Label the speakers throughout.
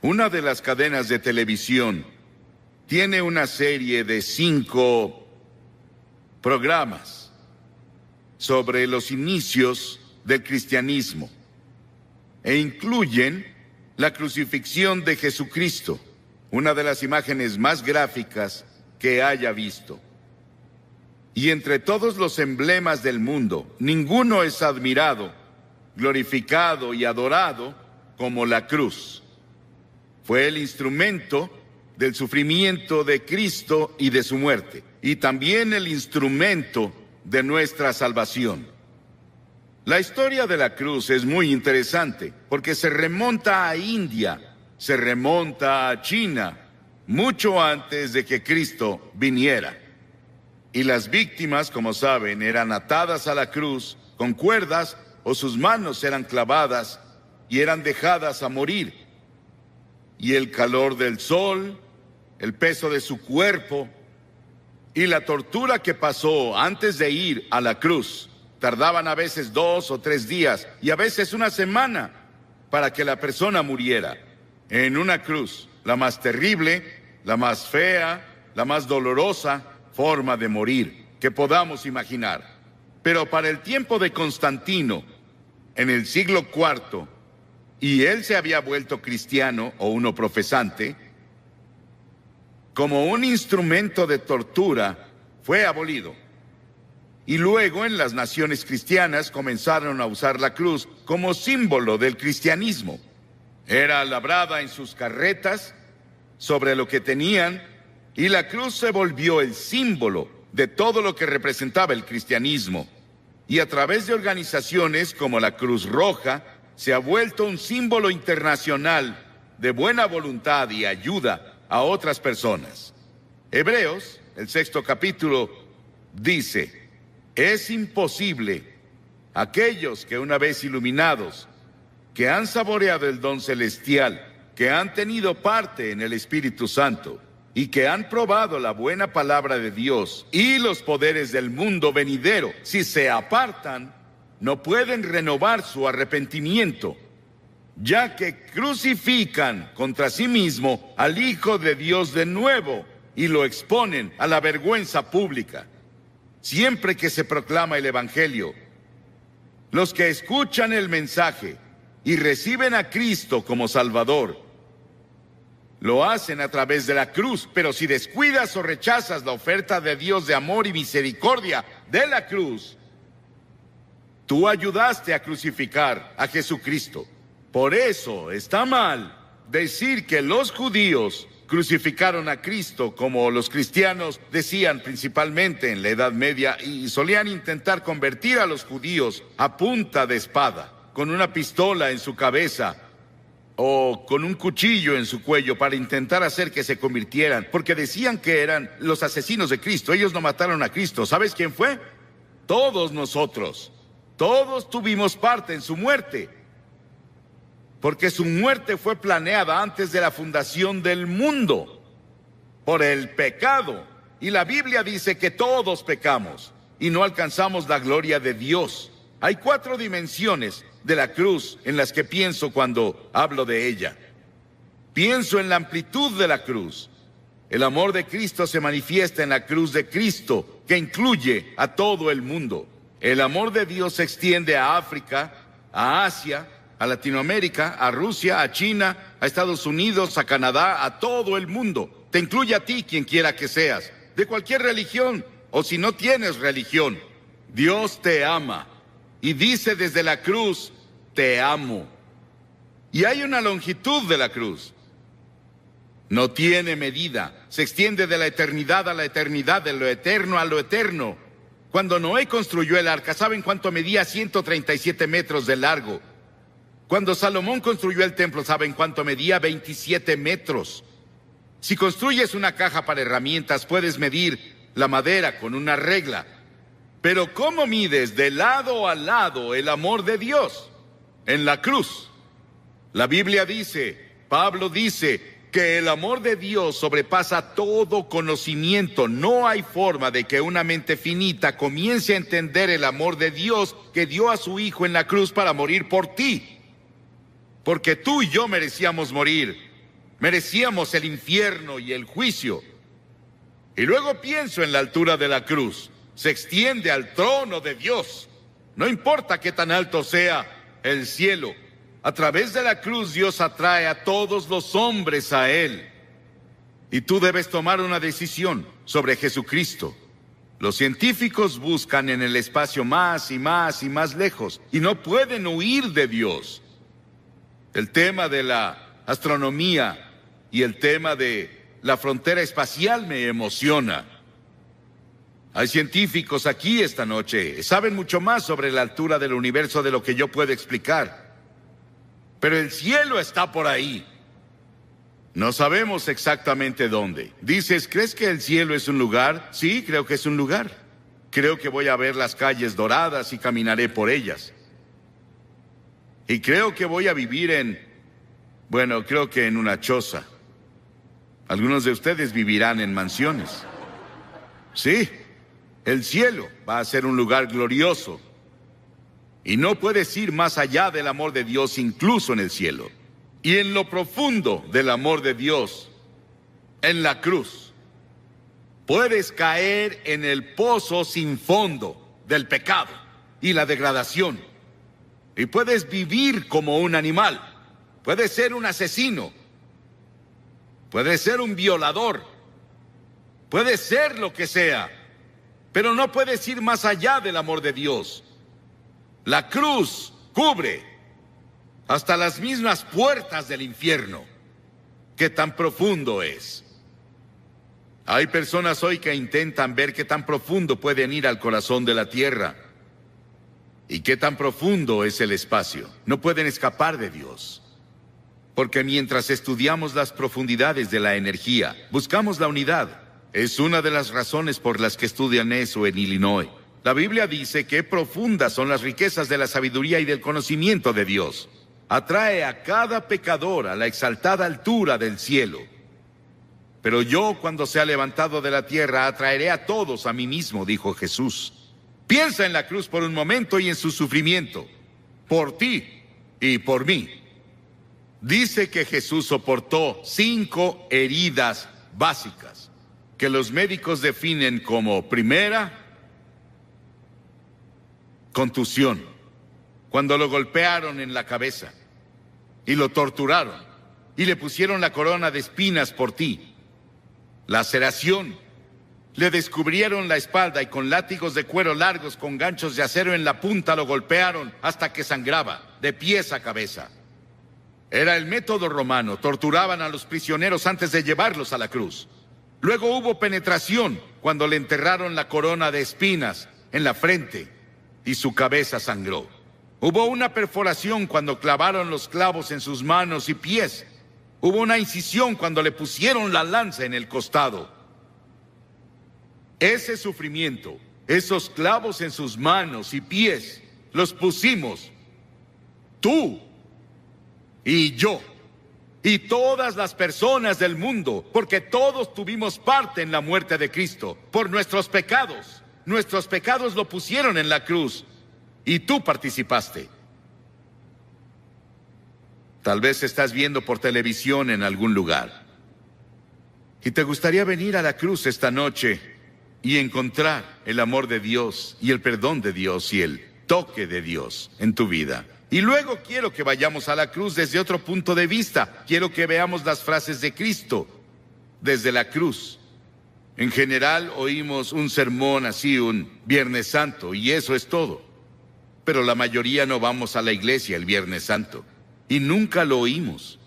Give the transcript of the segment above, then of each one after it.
Speaker 1: Una de las cadenas de televisión tiene una serie de 5 programas sobre los inicios del cristianismo e incluyen la crucifixión de Jesucristo, una de las imágenes más gráficas que haya visto. Y entre todos los emblemas del mundo, ninguno es admirado, glorificado y adorado como la cruz. Fue el instrumento del sufrimiento de Cristo y de su muerte, y también el instrumento de nuestra salvación. La historia de la cruz es muy interesante porque se remonta a India, se remonta a China, mucho antes de que Cristo viniera. Y las víctimas, como saben, eran atadas a la cruz con cuerdas o sus manos eran clavadas y eran dejadas a morir. Y el calor del sol, el peso de su cuerpo y la tortura que pasó antes de ir a la cruz tardaban a veces 2 o 3 días y a veces una semana para que la persona muriera en una cruz, la más terrible, la más fea, la más dolorosa forma de morir que podamos imaginar. Pero para el tiempo de Constantino, en el siglo IV, y él se había vuelto cristiano o uno profesante, como un instrumento de tortura, fue abolido. Y luego en las naciones cristianas comenzaron a usar la cruz como símbolo del cristianismo. Era labrada en sus carretas, sobre lo que tenían, y la cruz se volvió el símbolo de todo lo que representaba el cristianismo. Y a través de organizaciones como la Cruz Roja, se ha vuelto un símbolo internacional de buena voluntad y ayuda a otras personas. Hebreos, el 6º capítulo, dice: es imposible aquellos que una vez iluminados, que han saboreado el don celestial, que han tenido parte en el Espíritu Santo y que han probado la buena palabra de Dios y los poderes del mundo venidero, si se apartan, no pueden renovar su arrepentimiento, ya que crucifican contra sí mismo al Hijo de Dios de nuevo y lo exponen a la vergüenza pública. Siempre que se proclama el Evangelio, los que escuchan el mensaje y reciben a Cristo como Salvador, lo hacen a través de la cruz, pero si descuidas o rechazas la oferta de Dios de amor y misericordia de la cruz, tú ayudaste a crucificar a Jesucristo. Por eso está mal decir que los judíos crucificaron a Cristo, como los cristianos decían principalmente en la Edad Media, y solían intentar convertir a los judíos a punta de espada, con una pistola en su cabeza o con un cuchillo en su cuello para intentar hacer que se convirtieran, porque decían que eran los asesinos de Cristo. Ellos no mataron a Cristo. ¿Sabes quién fue? Todos nosotros. Todos tuvimos parte en su muerte, porque su muerte fue planeada antes de la fundación del mundo por el pecado. Y la Biblia dice que todos pecamos y no alcanzamos la gloria de Dios. Hay 4 dimensiones de la cruz en las que pienso cuando hablo de ella. Pienso en la amplitud de la cruz. El amor de Cristo se manifiesta en la cruz de Cristo, que incluye a todo el mundo. El amor de Dios se extiende a África, a Asia, a Latinoamérica, a Rusia, a China, a Estados Unidos, a Canadá, a todo el mundo. Te incluye a ti, quien quiera que seas, de cualquier religión, o si no tienes religión. Dios te ama y dice desde la cruz: te amo. Y hay una longitud de la cruz. No tiene medida. Se extiende de la eternidad a la eternidad, de lo eterno a lo eterno. Cuando Noé construyó el arca, ¿saben cuánto medía? 137 metros de largo. Cuando Salomón construyó el templo, ¿saben cuánto medía? 27 metros. Si construyes una caja para herramientas, puedes medir la madera con una regla. Pero ¿cómo mides de lado a lado el amor de Dios? En la cruz. La Biblia dice, Pablo dice, que el amor de Dios sobrepasa todo conocimiento. No hay forma de que una mente finita comience a entender el amor de Dios que dio a su Hijo en la cruz para morir por ti. Porque tú y yo merecíamos morir. Merecíamos el infierno y el juicio. Y luego pienso en la altura de la cruz. Se extiende al trono de Dios. No importa qué tan alto sea el cielo. A través de la cruz Dios atrae a todos los hombres a Él. Y tú debes tomar una decisión sobre Jesucristo. Los científicos buscan en el espacio más y más y más lejos y no pueden huir de Dios. El tema de la astronomía y el tema de la frontera espacial me emociona. Hay científicos aquí esta noche, saben mucho más sobre la altura del universo de lo que yo puedo explicar. Pero el cielo está por ahí. No sabemos exactamente dónde. Dices, ¿crees que el cielo es un lugar? Sí, creo que es un lugar. Creo que voy a ver las calles doradas y caminaré por ellas. Y creo que voy a vivir creo que en una choza. Algunos de ustedes vivirán en mansiones. Sí, el cielo va a ser un lugar glorioso. Y no puedes ir más allá del amor de Dios incluso en el cielo. Y en lo profundo del amor de Dios, en la cruz, puedes caer en el pozo sin fondo del pecado y la degradación. Y puedes vivir como un animal. Puedes ser un asesino. Puedes ser un violador. Puedes ser lo que sea. Pero no puedes ir más allá del amor de Dios. La cruz cubre hasta las mismas puertas del infierno. ¿Qué tan profundo es? Hay personas hoy que intentan ver qué tan profundo pueden ir al corazón de la tierra. ¿Y qué tan profundo es el espacio? No pueden escapar de Dios. Porque mientras estudiamos las profundidades de la energía, buscamos la unidad. Es una de las razones por las que estudian eso en Illinois. La Biblia dice que profundas son las riquezas de la sabiduría y del conocimiento de Dios. Atrae a cada pecador a la exaltada altura del cielo. Pero yo, cuando sea levantado de la tierra, atraeré a todos a mí mismo, dijo Jesús. Piensa en la cruz por un momento y en su sufrimiento, por ti y por mí. Dice que Jesús soportó 5 heridas básicas, que los médicos definen como: primera, contusión, cuando lo golpearon en la cabeza y lo torturaron y le pusieron la corona de espinas por ti. Laceración, le descubrieron la espalda y con látigos de cuero largos con ganchos de acero en la punta lo golpearon hasta que sangraba, de pies a cabeza. Era el método romano, torturaban a los prisioneros antes de llevarlos a la cruz. Luego hubo penetración, cuando le enterraron la corona de espinas en la frente y su cabeza sangró. Hubo una perforación cuando clavaron los clavos en sus manos y pies. Hubo una incisión cuando le pusieron la lanza en el costado. Ese sufrimiento, esos clavos en sus manos y pies, los pusimos tú y yo y todas las personas del mundo, porque todos tuvimos parte en la muerte de Cristo por nuestros pecados. Nuestros pecados lo pusieron en la cruz y tú participaste. Tal vez estás viendo por televisión en algún lugar y te gustaría venir a la cruz esta noche y encontrar el amor de Dios y el perdón de Dios y el toque de Dios en tu vida. Y luego quiero que vayamos a la cruz desde otro punto de vista. Quiero que veamos las frases de Cristo desde la cruz. En general oímos un sermón así, un Viernes Santo, y eso es todo. Pero la mayoría no vamos a la iglesia el Viernes Santo, y nunca lo oímos.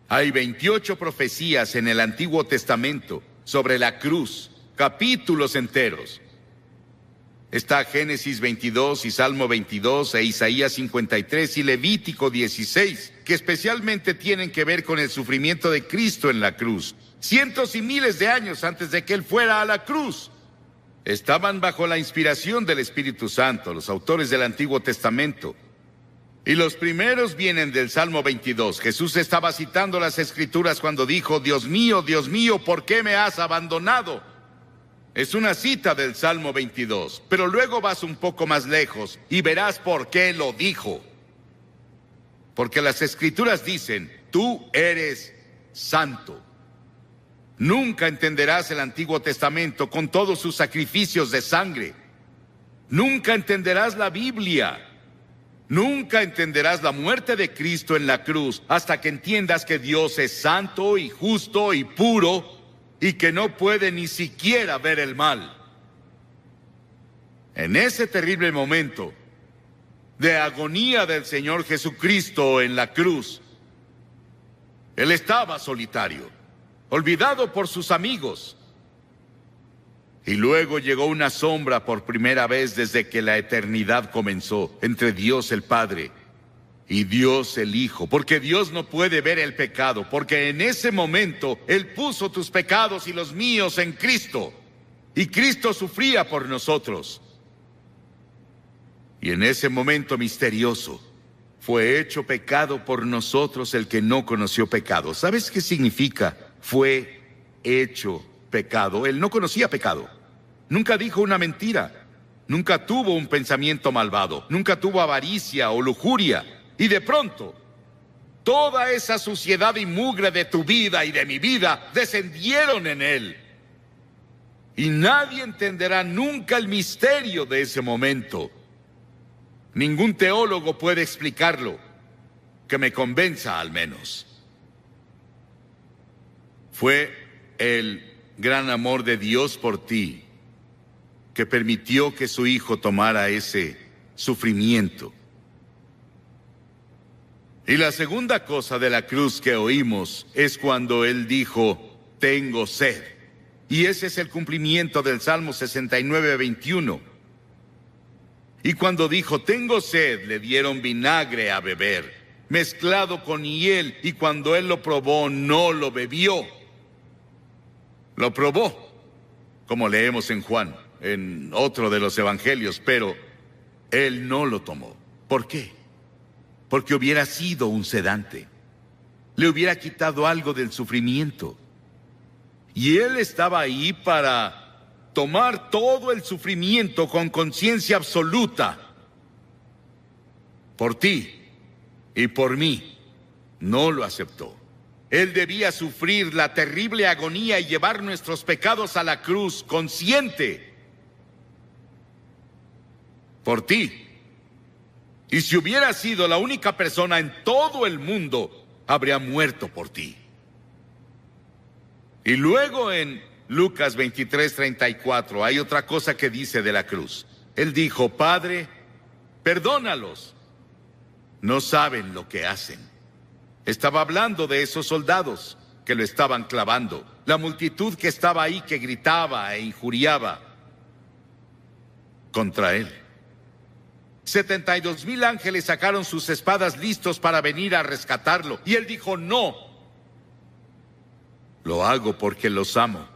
Speaker 1: Hay 28 profecías en el Antiguo Testamento sobre la cruz, capítulos enteros. Está Génesis 22 y Salmo 22 e Isaías 53 y Levítico 16, que especialmente tienen que ver con el sufrimiento de Cristo en la cruz. Cientos y miles de años antes de que Él fuera a la cruz. Estaban bajo la inspiración del Espíritu Santo, los autores del Antiguo Testamento. Y los primeros vienen del Salmo 22. Jesús estaba citando las Escrituras cuando dijo: Dios mío, ¿por qué me has abandonado? Es una cita del Salmo 22, pero luego vas un poco más lejos y verás por qué lo dijo. Porque las Escrituras dicen: tú eres santo. Nunca entenderás el Antiguo Testamento con todos sus sacrificios de sangre. Nunca entenderás la Biblia. Nunca entenderás la muerte de Cristo en la cruz hasta que entiendas que Dios es santo y justo y puro y que no puede ni siquiera ver el mal. En ese terrible momento de agonía del Señor Jesucristo en la cruz, Él estaba solitario, olvidado por sus amigos. Y luego llegó una sombra por primera vez desde que la eternidad comenzó, entre Dios el Padre y Dios el Hijo, porque Dios no puede ver el pecado, porque en ese momento Él puso tus pecados y los míos en Cristo, y Cristo sufría por nosotros. Y en ese momento misterioso, fue hecho pecado por nosotros el que no conoció pecado. ¿Sabes qué significa? Fue hecho pecado. Él no conocía pecado. Nunca dijo una mentira. Nunca tuvo un pensamiento malvado. Nunca tuvo avaricia o lujuria. Y de pronto, toda esa suciedad y mugre de tu vida y de mi vida descendieron en Él. Y nadie entenderá nunca el misterio de ese momento. Ningún teólogo puede explicarlo, que me convenza al menos. Fue el gran amor de Dios por ti que permitió que su Hijo tomara ese sufrimiento. Y la segunda cosa de la cruz que oímos es cuando Él dijo, tengo sed. Y ese es el cumplimiento del Salmo 69:21. Y cuando dijo, tengo sed, le dieron vinagre a beber, mezclado con hiel, y cuando Él lo probó, no lo bebió. Lo probó, como leemos en Juan, en otro de los evangelios, pero Él no lo tomó. ¿Por qué? Porque hubiera sido un sedante. Le hubiera quitado algo del sufrimiento. Y Él estaba ahí para tomar todo el sufrimiento con conciencia absoluta. Por ti y por mí. No lo aceptó. Él debía sufrir la terrible agonía y llevar nuestros pecados a la cruz, consciente. Por ti. Y si hubiera sido la única persona en todo el mundo, habría muerto por ti. Y luego en Lucas 23:34 hay otra cosa que dice de la cruz. Él dijo, Padre, perdónalos. No saben lo que hacen. Estaba hablando de esos soldados que lo estaban clavando. La multitud que estaba ahí que gritaba e injuriaba contra Él. 72,000 ángeles sacaron sus espadas listos para venir a rescatarlo. Y Él dijo, no. Lo hago porque los amo.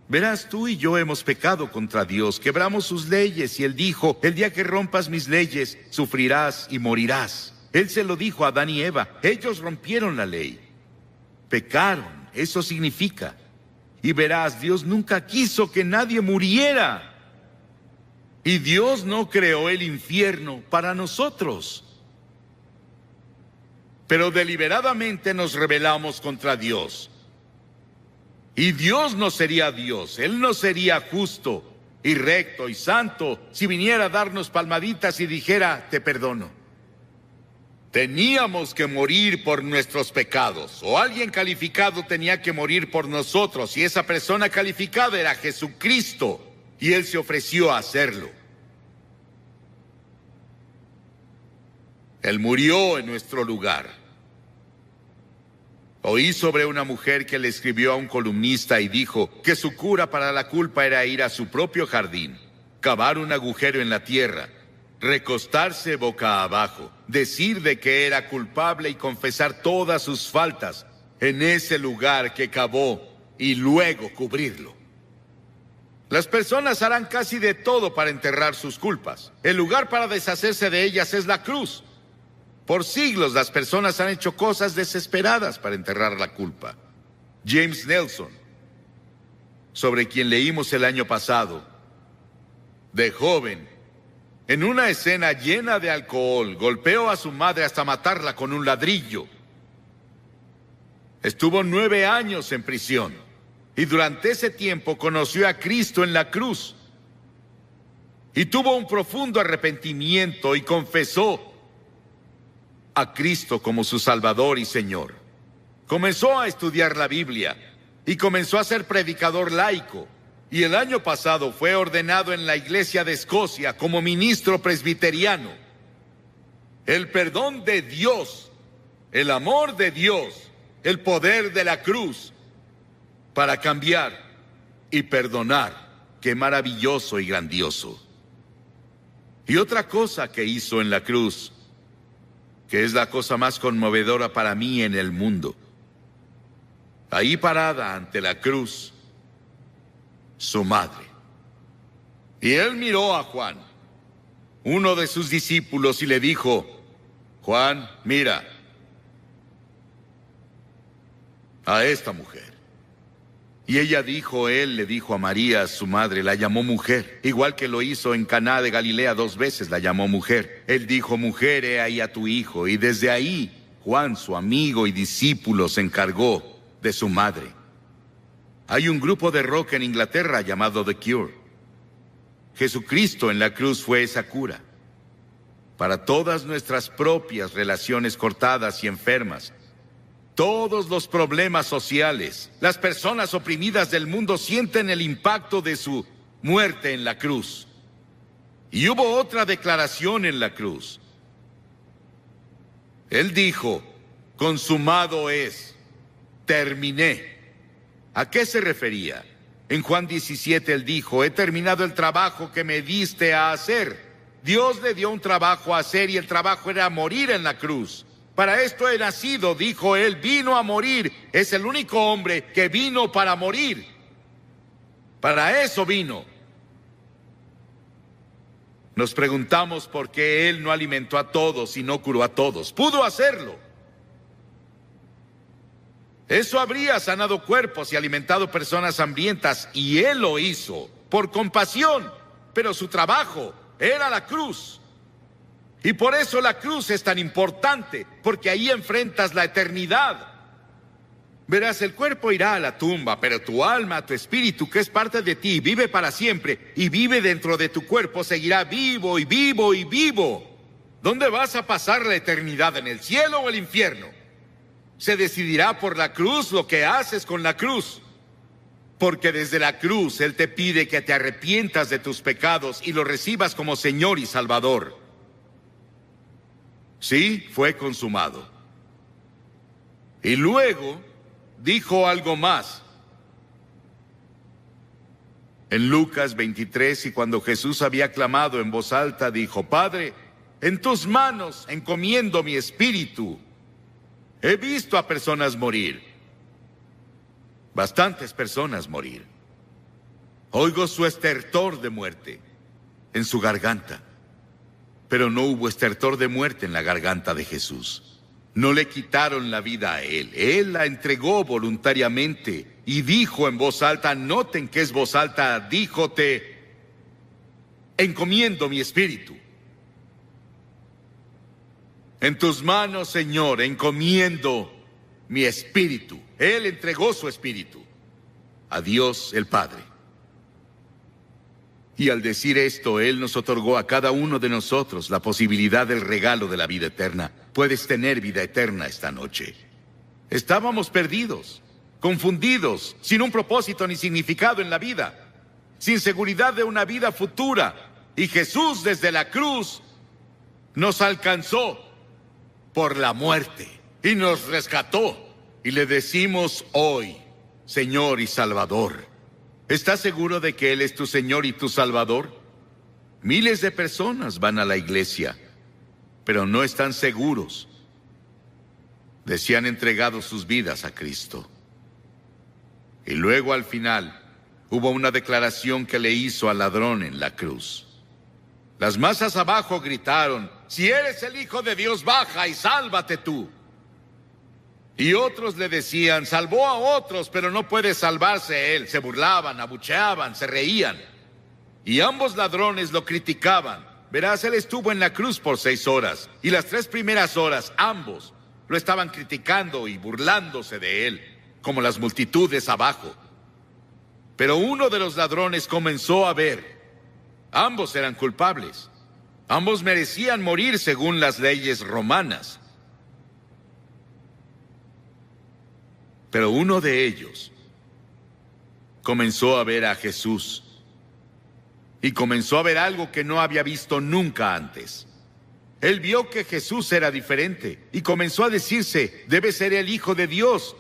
Speaker 1: Verás, tú y yo hemos pecado contra Dios, quebramos sus leyes, y Él dijo, el día que rompas mis leyes, sufrirás y morirás. Él se lo dijo a Adán y Eva, ellos rompieron la ley. Pecaron, eso significa. Y verás, Dios nunca quiso que nadie muriera. Y Dios no creó el infierno para nosotros. Pero deliberadamente nos rebelamos contra Dios. Y Dios no sería Dios, Él no sería justo y recto y santo si viniera a darnos palmaditas y dijera, te perdono. Teníamos que morir por nuestros pecados, o alguien calificado tenía que morir por nosotros, y esa persona calificada era Jesucristo, y Él se ofreció a hacerlo. Él murió en nuestro lugar. Oí sobre una mujer que le escribió a un columnista y dijo que su cura para la culpa era ir a su propio jardín, cavar un agujero en la tierra, recostarse boca abajo, decir de que era culpable y confesar todas sus faltas en ese lugar que cavó y luego cubrirlo. Las personas harán casi de todo para enterrar sus culpas. El lugar para deshacerse de ellas es la cruz. Por siglos las personas han hecho cosas desesperadas para enterrar la culpa. James Nelson, sobre quien leímos el año pasado, de joven, en una escena llena de alcohol, golpeó a su madre hasta matarla con un ladrillo. Estuvo 9 años en prisión. Y durante ese tiempo conoció a Cristo en la cruz. Y tuvo un profundo arrepentimiento y confesó a Cristo como su Salvador y Señor. Comenzó a estudiar la Biblia y comenzó a ser predicador laico. Y el año pasado fue ordenado en la Iglesia de Escocia como ministro presbiteriano. El perdón de Dios, el amor de Dios, el poder de la cruz para cambiar y perdonar. Qué maravilloso y grandioso. Y otra cosa que hizo en la cruz, que es la cosa más conmovedora para mí en el mundo. Ahí parada ante la cruz, su madre. Y él miró a Juan, uno de sus discípulos, y le dijo: Juan, mira a esta mujer. Y ella dijo, él le dijo a María, su madre, la llamó mujer, igual que lo hizo en Caná de Galilea 2 veces, la llamó mujer. Él dijo: mujer, he ahí a tu hijo. Y desde ahí, Juan, su amigo y discípulo, se encargó de su madre. Hay un grupo de rock en Inglaterra llamado The Cure. Jesucristo en la cruz fue esa cura para todas nuestras propias relaciones cortadas y enfermas. Todos los problemas sociales, las personas oprimidas del mundo sienten el impacto de su muerte en la cruz. Y hubo otra declaración en la cruz. Él dijo: consumado es, terminé. ¿A qué se refería? En Juan 17 él dijo: he terminado el trabajo que me diste a hacer. Dios le dio un trabajo a hacer y el trabajo era morir en la cruz. Para esto he nacido, dijo él, vino a morir. Es el único hombre que vino para morir. Para eso vino. Nos preguntamos por qué él no alimentó a todos y no curó a todos. Pudo hacerlo. Eso habría sanado cuerpos y alimentado personas hambrientas, y él lo hizo por compasión, pero su trabajo era la cruz. Y por eso la cruz es tan importante, porque ahí enfrentas la eternidad. Verás, el cuerpo irá a la tumba, pero tu alma, tu espíritu, que es parte de ti, vive para siempre, y vive dentro de tu cuerpo, seguirá vivo y vivo y vivo. ¿Dónde vas a pasar la eternidad? ¿En el cielo o el infierno? Se decidirá por la cruz lo que haces con la cruz. Porque desde la cruz Él te pide que te arrepientas de tus pecados y lo recibas como Señor y Salvador. Sí, fue consumado. Y luego dijo algo más. En Lucas 23, y cuando Jesús había clamado en voz alta, dijo: Padre, en tus manos encomiendo mi espíritu. He visto a personas morir, bastantes personas morir. Oigo su estertor de muerte en su garganta. Pero no hubo estertor de muerte en la garganta de Jesús. No le quitaron la vida a él. Él la entregó voluntariamente y dijo en voz alta, noten que es voz alta, dijo: te encomiendo mi espíritu. En tus manos, Señor, encomiendo mi espíritu. Él entregó su espíritu a Dios el Padre. Y al decir esto, Él nos otorgó a cada uno de nosotros la posibilidad del regalo de la vida eterna. Puedes tener vida eterna esta noche. Estábamos perdidos, confundidos, sin un propósito ni significado en la vida, sin seguridad de una vida futura. Y Jesús desde la cruz nos alcanzó por la muerte y nos rescató. Y le decimos hoy, Señor y Salvador. ¿Estás seguro de que Él es tu Señor y tu Salvador? Miles de personas van a la iglesia, pero no están seguros de si han entregado sus vidas a Cristo. Y luego al final hubo una declaración que le hizo al ladrón en la cruz. Las masas abajo gritaron: si eres el Hijo de Dios, baja y sálvate tú. Y otros le decían: salvó a otros, pero no puede salvarse él. Se burlaban, abucheaban, se reían. Y ambos ladrones lo criticaban. Verás, él estuvo en la cruz por 6 horas. Y las 3 primeras horas, ambos Lo estaban criticando y burlándose de él, como las multitudes abajo. Pero uno de los ladrones comenzó a ver. Ambos eran culpables. Ambos merecían morir según las leyes romanas. Pero uno de ellos comenzó a ver a Jesús. Y comenzó a ver algo que no había visto nunca antes. Él vio que Jesús era diferente y comenzó a decirse: debe ser el Hijo de Dios.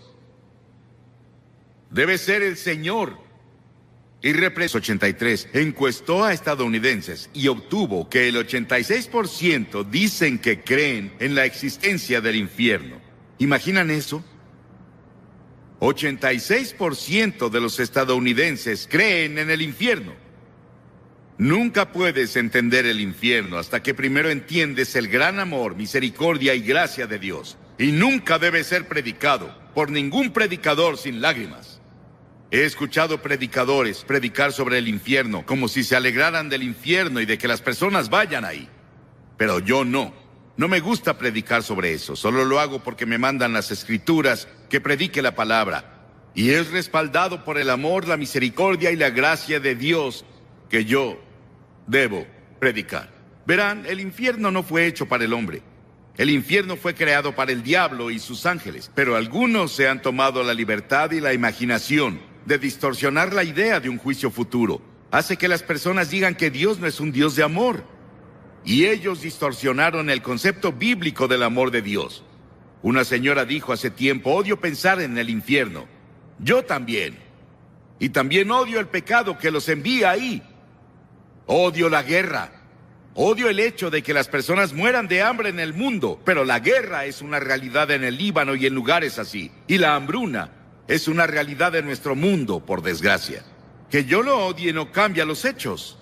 Speaker 1: Debe ser el Señor. Y 83 encuestó a estadounidenses y obtuvo que el 86% dicen que creen en la existencia del infierno. ¿Imaginan eso? 86% de los estadounidenses creen en el infierno. Nunca puedes entender el infierno hasta que primero entiendes el gran amor, misericordia y gracia de Dios. Y nunca debe ser predicado por ningún predicador sin lágrimas. He escuchado predicadores predicar sobre el infierno como si se alegraran del infierno y de que las personas vayan ahí. Pero yo no. No me gusta predicar sobre eso. Solo lo hago porque me mandan las escrituras que predique la palabra. Y es respaldado por el amor, la misericordia y la gracia de Dios que yo debo predicar. Verán, el infierno no fue hecho para el hombre. El infierno fue creado para el diablo y sus ángeles. Pero algunos se han tomado la libertad y la imaginación de distorsionar la idea de un juicio futuro. Hace que las personas digan que Dios no es un Dios de amor. Y ellos distorsionaron el concepto bíblico del amor de Dios. Una señora dijo hace tiempo: odio pensar en el infierno. Yo también. Y también odio el pecado que los envía ahí. Odio la guerra. Odio el hecho de que las personas mueran de hambre en el mundo. Pero la guerra es una realidad en el Líbano y en lugares así. Y la hambruna es una realidad en nuestro mundo, por desgracia. Que yo lo odie no cambia los hechos.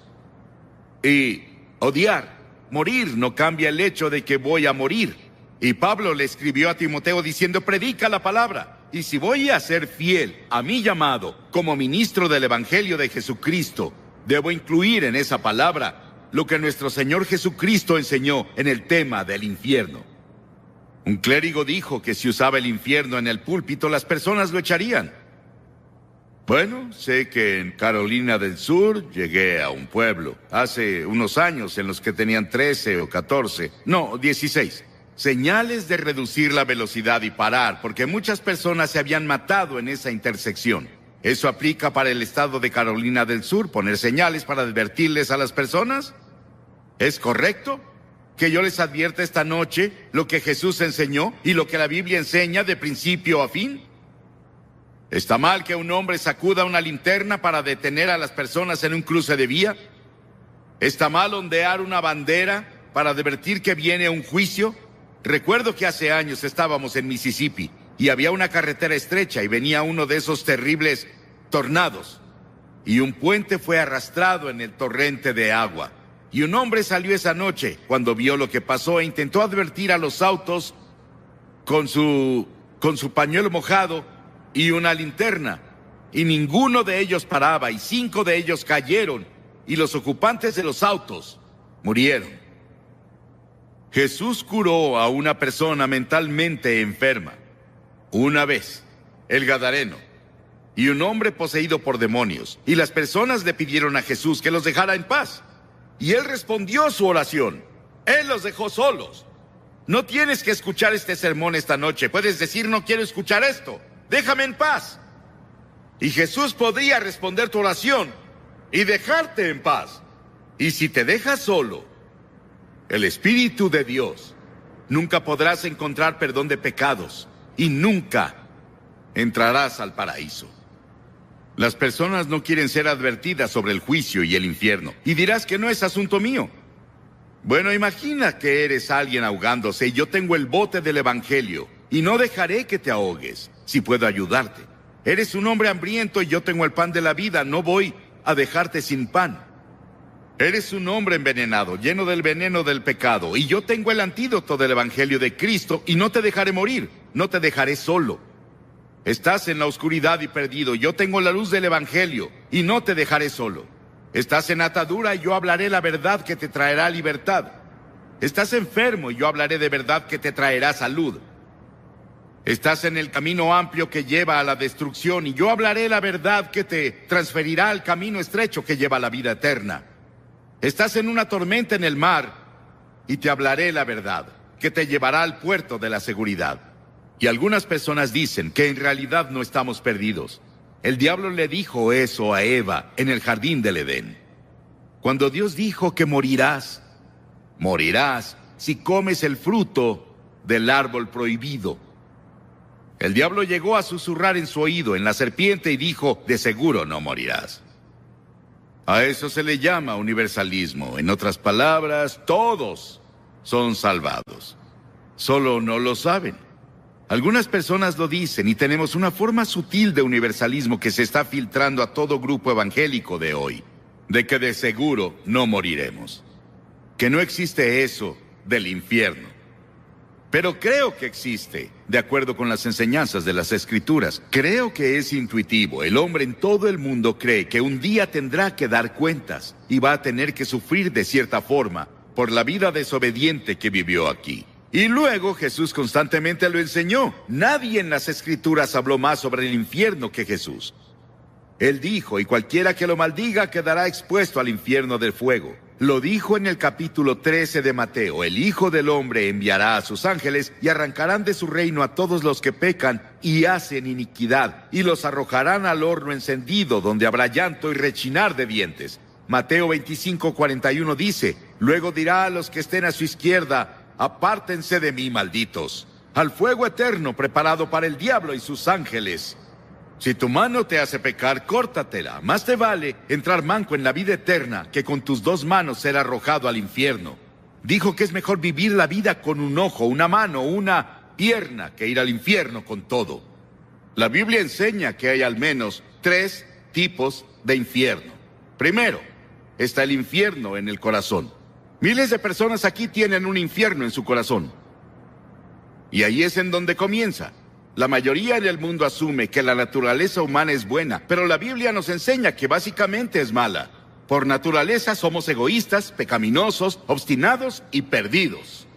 Speaker 1: Y odiar, morir, no cambia el hecho de que voy a morir. Y Pablo le escribió a Timoteo diciendo: predica la palabra. Y si voy a ser fiel a mi llamado como ministro del Evangelio de Jesucristo, debo incluir en esa palabra lo que nuestro Señor Jesucristo enseñó en el tema del infierno. Un clérigo dijo que si usaba el infierno en el púlpito, las personas lo echarían. Bueno, sé que en Carolina del Sur llegué a un pueblo hace unos años en los que tenían 13 o 14, no, 16. Señales de reducir la velocidad y parar, porque muchas personas se habían matado en esa intersección. ¿Eso aplica para el estado de Carolina del Sur, poner señales para advertirles a las personas? ¿Es correcto que yo les advierta esta noche lo que Jesús enseñó y lo que la Biblia enseña de principio a fin? ¿Está mal que un hombre sacuda una linterna para detener a las personas en un cruce de vía? ¿Está mal ondear una bandera para advertir que viene un juicio? Recuerdo que hace años estábamos en Mississippi y había una carretera estrecha y venía uno de esos terribles tornados. Y un puente fue arrastrado en el torrente de agua. Y un hombre salió esa noche cuando vio lo que pasó e intentó advertir a los autos con su pañuelo mojado y una linterna. Y ninguno de ellos paraba y 5 de ellos cayeron y los ocupantes de los autos murieron. Jesús curó a una persona mentalmente enferma. Una vez, el Gadareno, y un hombre poseído por demonios. Y las personas le pidieron a Jesús que los dejara en paz. Y él respondió su oración. Él los dejó solos. No tienes que escuchar este sermón esta noche. Puedes decir: no quiero escuchar esto. Déjame en paz. Y Jesús podría responder tu oración y dejarte en paz. Y si te dejas solo, el Espíritu de Dios, nunca podrás encontrar perdón de pecados y nunca entrarás al paraíso. Las personas no quieren ser advertidas sobre el juicio y el infierno. Y dirás que no es asunto mío. Bueno, imagina que eres alguien ahogándose y yo tengo el bote del Evangelio y no dejaré que te ahogues si puedo ayudarte. Eres un hombre hambriento y yo tengo el pan de la vida, no voy a dejarte sin pan. Eres un hombre envenenado, lleno del veneno del pecado, y yo tengo el antídoto del Evangelio de Cristo y no te dejaré morir, no te dejaré solo. Estás en la oscuridad y perdido, yo tengo la luz del Evangelio y no te dejaré solo. Estás en atadura y yo hablaré la verdad que te traerá libertad. Estás enfermo y yo hablaré de verdad que te traerá salud. Estás en el camino amplio que lleva a la destrucción, y yo hablaré la verdad que te transferirá al camino estrecho que lleva a la vida eterna. Estás en una tormenta en el mar, y te hablaré la verdad que te llevará al puerto de la seguridad. Y algunas personas dicen que en realidad no estamos perdidos. El diablo le dijo eso a Eva en el jardín del Edén. Cuando Dios dijo que morirás si comes el fruto del árbol prohibido. El diablo llegó a susurrar en su oído en la serpiente y dijo, de seguro no morirás. A eso se le llama universalismo. En otras palabras, todos son salvados. Solo no lo saben. Algunas personas lo dicen y tenemos una forma sutil de universalismo que se está filtrando a todo grupo evangélico de hoy, de que de seguro no moriremos, que no existe eso del infierno. Pero creo que existe, de acuerdo con las enseñanzas de las Escrituras. Creo que es intuitivo. El hombre en todo el mundo cree que un día tendrá que dar cuentas y va a tener que sufrir de cierta forma por la vida desobediente que vivió aquí. Y luego Jesús constantemente lo enseñó. Nadie en las Escrituras habló más sobre el infierno que Jesús. Él dijo, y cualquiera que lo maldiga quedará expuesto al infierno del fuego. Lo dijo en el capítulo 13 de Mateo. El Hijo del Hombre enviará a sus ángeles y arrancarán de su reino a todos los que pecan y hacen iniquidad, y los arrojarán al horno encendido, donde habrá llanto y rechinar de dientes. Mateo 25:41 dice, luego dirá a los que estén a su izquierda, apártense de mí, malditos, al fuego eterno preparado para el diablo y sus ángeles. Si tu mano te hace pecar, córtatela. Más te vale entrar manco en la vida eterna que con tus dos manos ser arrojado al infierno. Dijo que es mejor vivir la vida con un ojo, una mano, una pierna, que ir al infierno con todo. La Biblia enseña que hay al menos 3 tipos de infierno. Primero, está el infierno en el corazón. Miles de personas aquí tienen un infierno en su corazón. Y ahí es en donde comienza. La mayoría en el mundo asume que la naturaleza humana es buena, pero la Biblia nos enseña que básicamente es mala. Por naturaleza somos egoístas, pecaminosos, obstinados y perdidos.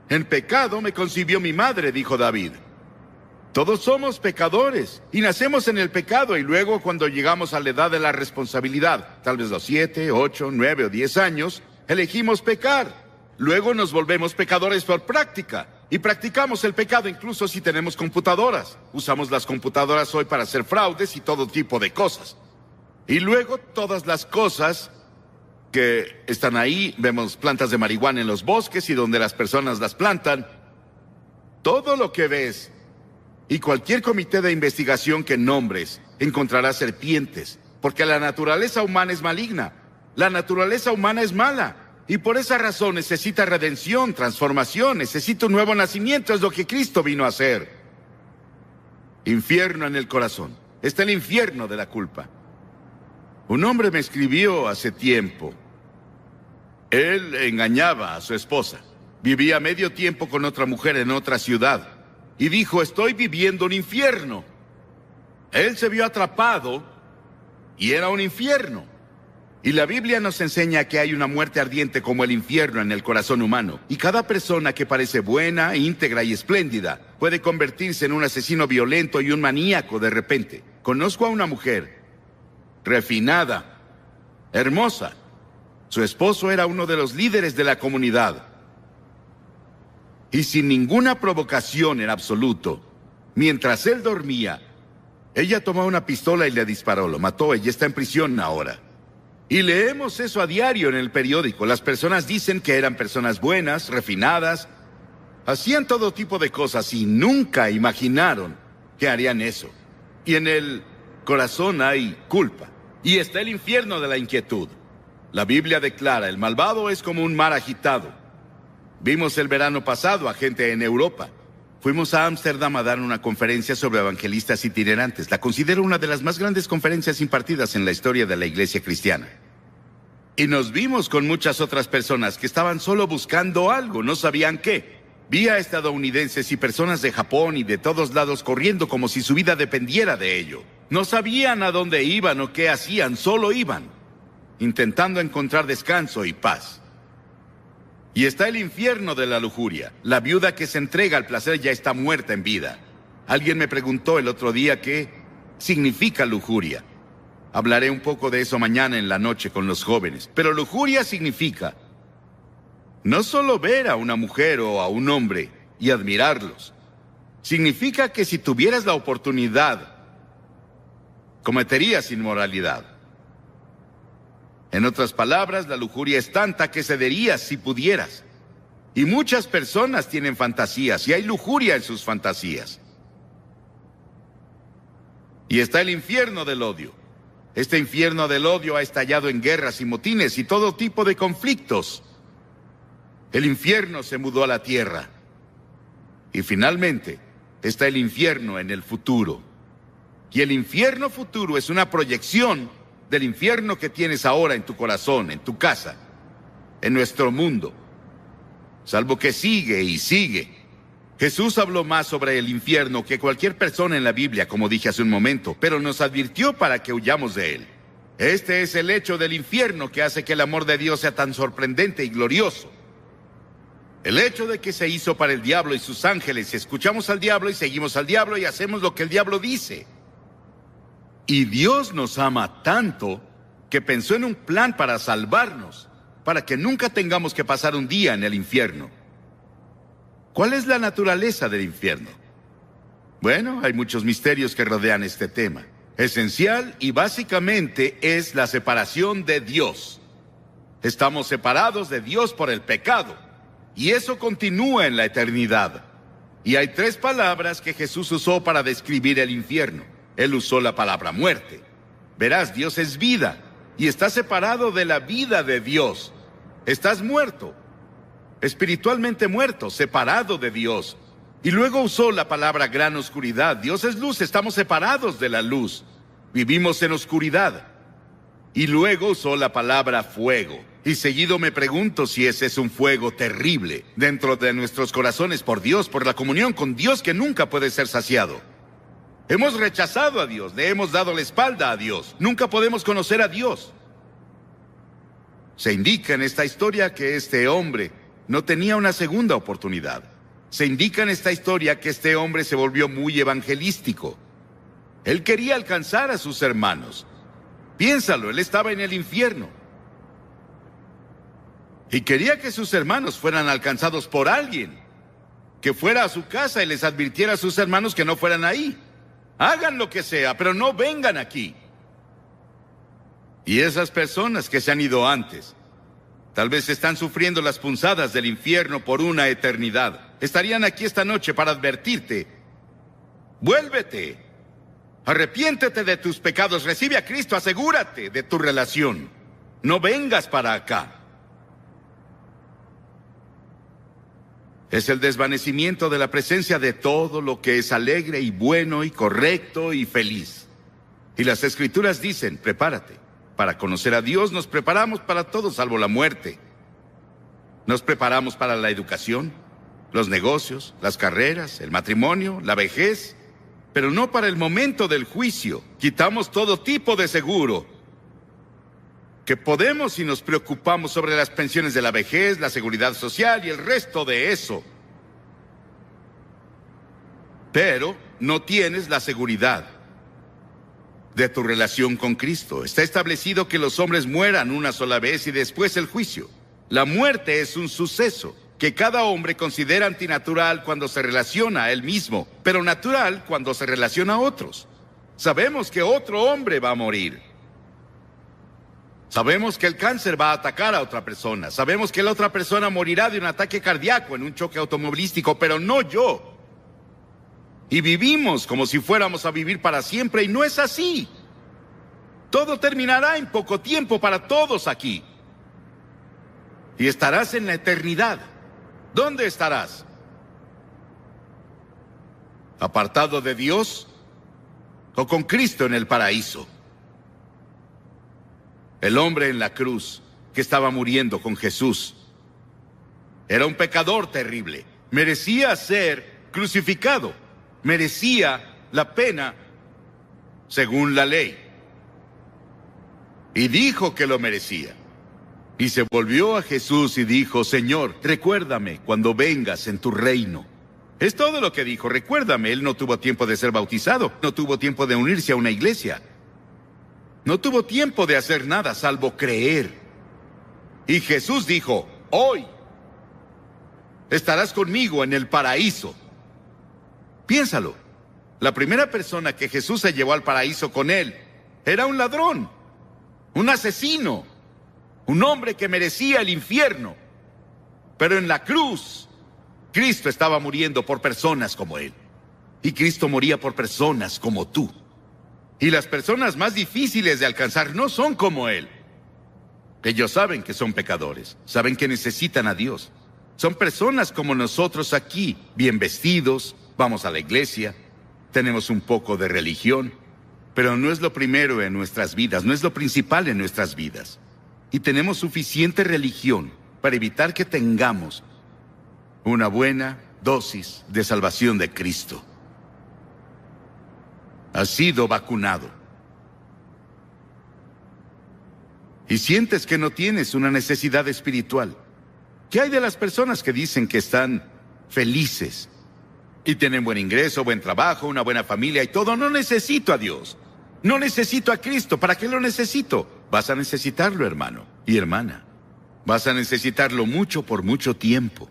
Speaker 1: En pecado me concibió mi madre, dijo David. Todos somos pecadores y nacemos en el pecado, y luego cuando llegamos a la edad de la responsabilidad, tal vez los 7, 8, 9 o 10 años, elegimos pecar. Luego nos volvemos pecadores por práctica. Y practicamos el pecado incluso si tenemos computadoras. Usamos las computadoras hoy para hacer fraudes y todo tipo de cosas. Y luego todas las cosas que están ahí, vemos plantas de marihuana en los bosques y donde las personas las plantan. Todo lo que ves y cualquier comité de investigación que nombres encontrará serpientes, porque la naturaleza humana es maligna. La naturaleza humana es mala. Y por esa razón necesita redención, transformación, necesita un nuevo nacimiento, es lo que Cristo vino a hacer. Infierno en el corazón. Está el infierno de la culpa. Un hombre me escribió hace tiempo. Él engañaba a su esposa. Vivía medio tiempo con otra mujer en otra ciudad. Y dijo, estoy viviendo un infierno. Él se vio atrapado y era un infierno. Y la Biblia nos enseña que hay una muerte ardiente como el infierno en el corazón humano. Y cada persona que parece buena, íntegra y espléndida puede convertirse en un asesino violento y un maníaco de repente. Conozco a una mujer refinada, hermosa. Su esposo era uno de los líderes de la comunidad. Y sin ninguna provocación en absoluto, mientras él dormía, ella tomó una pistola y le disparó. Lo mató. Ella está en prisión ahora. Y leemos eso a diario en el periódico. Las personas dicen que eran personas buenas, refinadas, hacían todo tipo de cosas y nunca imaginaron que harían eso. Y en el corazón hay culpa. Y está el infierno de la inquietud. La Biblia declara, el malvado es como un mar agitado. Vimos el verano pasado a gente en Europa. Fuimos a Ámsterdam a dar una conferencia sobre evangelistas itinerantes. La considero una de las más grandes conferencias impartidas en la historia de la iglesia cristiana. Y nos vimos con muchas otras personas que estaban solo buscando algo, no sabían qué. Vi a estadounidenses y personas de Japón y de todos lados corriendo como si su vida dependiera de ello. No sabían a dónde iban o qué hacían, solo iban, intentando encontrar descanso y paz. Y está el infierno de la lujuria. La viuda que se entrega al placer ya está muerta en vida. Alguien me preguntó el otro día qué significa lujuria. Hablaré un poco de eso mañana en la noche con los jóvenes. Pero lujuria significa no solo ver a una mujer o a un hombre y admirarlos. Significa que si tuvieras la oportunidad, cometerías inmoralidad. En otras palabras, la lujuria es tanta que cederías si pudieras. Y muchas personas tienen fantasías y hay lujuria en sus fantasías. Y está el infierno del odio. Este infierno del odio ha estallado en guerras y motines y todo tipo de conflictos. El infierno se mudó a la tierra. Y finalmente, está el infierno en el futuro. Y el infierno futuro es una proyección del infierno que tienes ahora en tu corazón, en tu casa, en nuestro mundo. Salvo que sigue y sigue. Jesús habló más sobre el infierno que cualquier persona en la Biblia, como dije hace un momento, pero nos advirtió para que huyamos de él. Este es el hecho del infierno que hace que el amor de Dios sea tan sorprendente y glorioso. El hecho de que se hizo para el diablo y sus ángeles, y escuchamos al diablo y seguimos al diablo y hacemos lo que el diablo dice. Y Dios nos ama tanto que pensó en un plan para salvarnos, para que nunca tengamos que pasar un día en el infierno. ¿Cuál es la naturaleza del infierno? Bueno, hay muchos misterios que rodean este tema. Esencial y básicamente es la separación de Dios. Estamos separados de Dios por el pecado, y eso continúa en la eternidad. Y hay 3 palabras que Jesús usó para describir el infierno. Él usó la palabra muerte. Verás, Dios es vida, y estás separado de la vida de Dios. Estás muerto, espiritualmente muerto, separado de Dios. Y luego usó la palabra gran oscuridad. Dios es luz, estamos separados de la luz. Vivimos en oscuridad. Y luego usó la palabra fuego. Y seguido me pregunto si ese es un fuego terrible dentro de nuestros corazones por Dios, por la comunión con Dios que nunca puede ser saciado. Hemos rechazado a Dios, le hemos dado la espalda a Dios. Nunca podemos conocer a Dios. Se indica en esta historia que este hombre no tenía una segunda oportunidad. Se indica en esta historia que este hombre se volvió muy evangelístico. Él quería alcanzar a sus hermanos. Piénsalo, él estaba en el infierno. Y quería que sus hermanos fueran alcanzados por alguien. Que fuera a su casa y les advirtiera a sus hermanos que no fueran ahí. Hagan lo que sea, pero no vengan aquí. Y esas personas que se han ido antes, tal vez están sufriendo las punzadas del infierno por una eternidad. Estarían aquí esta noche para advertirte. Vuélvete. Arrepiéntete de tus pecados. Recibe a Cristo. Asegúrate de tu relación. No vengas para acá. Es el desvanecimiento de la presencia de todo lo que es alegre y bueno y correcto y feliz. Y las Escrituras dicen, prepárate. Para conocer a Dios nos preparamos para todo salvo la muerte. Nos preparamos para la educación, los negocios, las carreras, el matrimonio, la vejez, pero no para el momento del juicio. Quitamos todo tipo de seguro que podemos si nos preocupamos sobre las pensiones de la vejez, la seguridad social y el resto de eso. Pero no tienes la seguridad de tu relación con Cristo. Está establecido que los hombres mueran una sola vez y después el juicio. La muerte es un suceso que cada hombre considera antinatural cuando se relaciona a él mismo, pero natural cuando se relaciona a otros. Sabemos que otro hombre va a morir. Sabemos que el cáncer va a atacar a otra persona. Sabemos que la otra persona morirá de un ataque cardíaco en un choque automovilístico, pero no yo. Y vivimos como si fuéramos a vivir para siempre, y no es así. Todo terminará en poco tiempo para todos aquí. Y estarás en la eternidad. ¿Dónde estarás? ¿Apartado de Dios o con Cristo en el paraíso? El hombre en la cruz que estaba muriendo con Jesús era un pecador terrible. Merecía ser crucificado. Merecía la pena según la ley. Y dijo que lo merecía. Y se volvió a Jesús y dijo, Señor, recuérdame cuando vengas en tu reino. Es todo lo que dijo. Recuérdame, él no tuvo tiempo de ser bautizado, no tuvo tiempo de unirse a una iglesia. No tuvo tiempo de hacer nada salvo creer. Y Jesús dijo, hoy estarás conmigo en el paraíso. Piénsalo. La primera persona que Jesús se llevó al paraíso con él era un ladrón, un asesino, un hombre que merecía el infierno. Pero en la cruz, Cristo estaba muriendo por personas como él. Y Cristo moría por personas como tú. Y las personas más difíciles de alcanzar no son como él. Ellos saben que son pecadores, saben que necesitan a Dios. Son personas como nosotros aquí, bien vestidos, vamos a la iglesia, tenemos un poco de religión, pero no es lo primero en nuestras vidas, no es lo principal en nuestras vidas. Y tenemos suficiente religión para evitar que tengamos una buena dosis de salvación de Cristo. Has sido vacunado. Y sientes que no tienes una necesidad espiritual. ¿Qué hay de las personas que dicen que están felices y tienen buen ingreso, buen trabajo, una buena familia y todo? No necesito a Dios. No necesito a Cristo. ¿Para qué lo necesito? Vas a necesitarlo, hermano y hermana. Vas a necesitarlo mucho por mucho tiempo.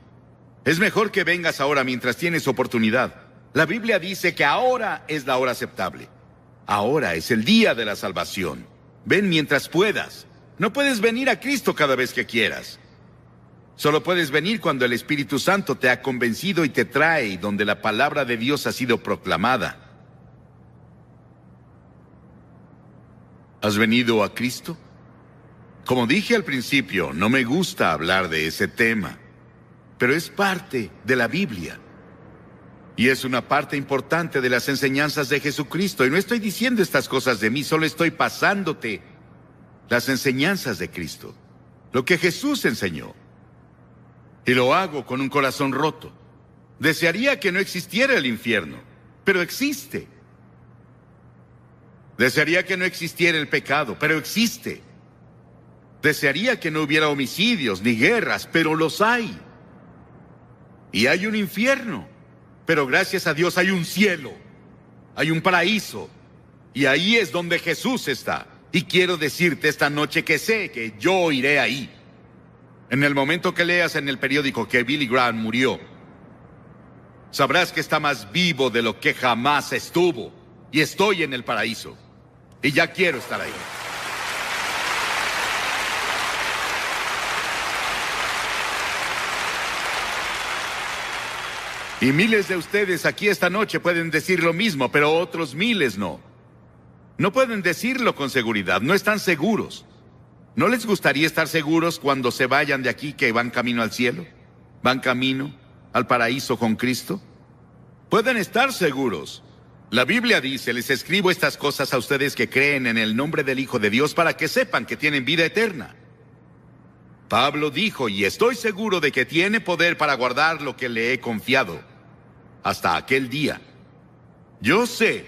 Speaker 1: Es mejor que vengas ahora mientras tienes oportunidad. La Biblia dice que ahora es la hora aceptable. Ahora es el día de la salvación. Ven mientras puedas. No puedes venir a Cristo cada vez que quieras. Solo puedes venir cuando el Espíritu Santo te ha convencido y te trae, y donde la palabra de Dios ha sido proclamada. ¿Has venido a Cristo? Como dije al principio, no me gusta hablar de ese tema, pero es parte de la Biblia. Y es una parte importante de las enseñanzas de Jesucristo. Y no estoy diciendo estas cosas de mí, solo estoy pasándote las enseñanzas de Cristo. Lo que Jesús enseñó. Y lo hago con un corazón roto. Desearía que no existiera el infierno, pero existe. Desearía que no existiera el pecado, pero existe. Desearía que no hubiera homicidios ni guerras, pero los hay. Y hay un infierno, pero gracias a Dios hay un cielo, hay un paraíso, y ahí es donde Jesús está. Y quiero decirte esta noche que sé que yo iré ahí. En el momento que leas en el periódico que Billy Graham murió, sabrás que está más vivo de lo que jamás estuvo. Y estoy en el paraíso. Y ya quiero estar ahí. Y miles de ustedes aquí esta noche pueden decir lo mismo, pero otros miles no. No pueden decirlo con seguridad, no están seguros. ¿No les gustaría estar seguros cuando se vayan de aquí que van camino al cielo? ¿Van camino al paraíso con Cristo? Pueden estar seguros. La Biblia dice, les escribo estas cosas a ustedes que creen en el nombre del Hijo de Dios para que sepan que tienen vida eterna. Pablo dijo, y estoy seguro de que tiene poder para guardar lo que le he confiado hasta aquel día. Yo sé,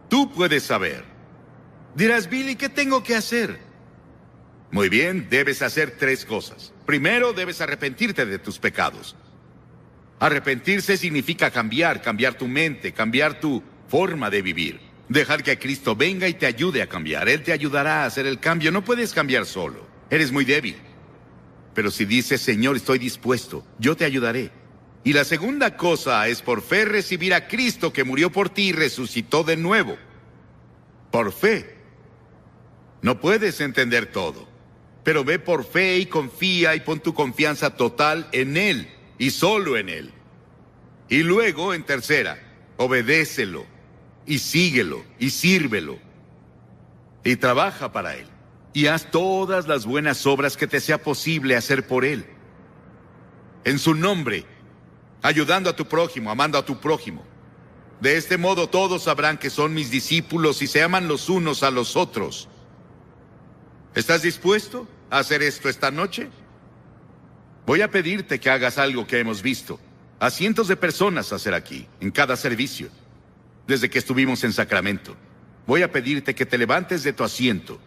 Speaker 1: tú puedes saber. Dirás, Billy, ¿qué tengo que hacer? Muy bien, debes hacer 3 cosas. Primero, debes arrepentirte de tus pecados. Arrepentirse significa cambiar tu mente, cambiar tu forma de vivir. Dejar que Cristo venga y te ayude a cambiar. Él te ayudará a hacer el cambio. No puedes cambiar solo. Eres muy débil. Pero si dices, Señor, estoy dispuesto, yo te ayudaré. Y la segunda cosa es por fe recibir a Cristo que murió por ti y resucitó de nuevo. Por fe. No puedes entender todo, pero ve por fe y confía y pon tu confianza total en Él y solo en Él. Y luego, en tercera, obedécelo y síguelo y sírvelo y trabaja para Él. Y haz todas las buenas obras que te sea posible hacer por Él. En su nombre, ayudando a tu prójimo, amando a tu prójimo. De este modo todos sabrán que son mis discípulos y se aman los unos a los otros. ¿Estás dispuesto a hacer esto esta noche? Voy a pedirte que hagas algo que hemos visto a cientos de personas hacer aquí, en cada servicio, desde que estuvimos en Sacramento. Voy a pedirte que te levantes de tu asiento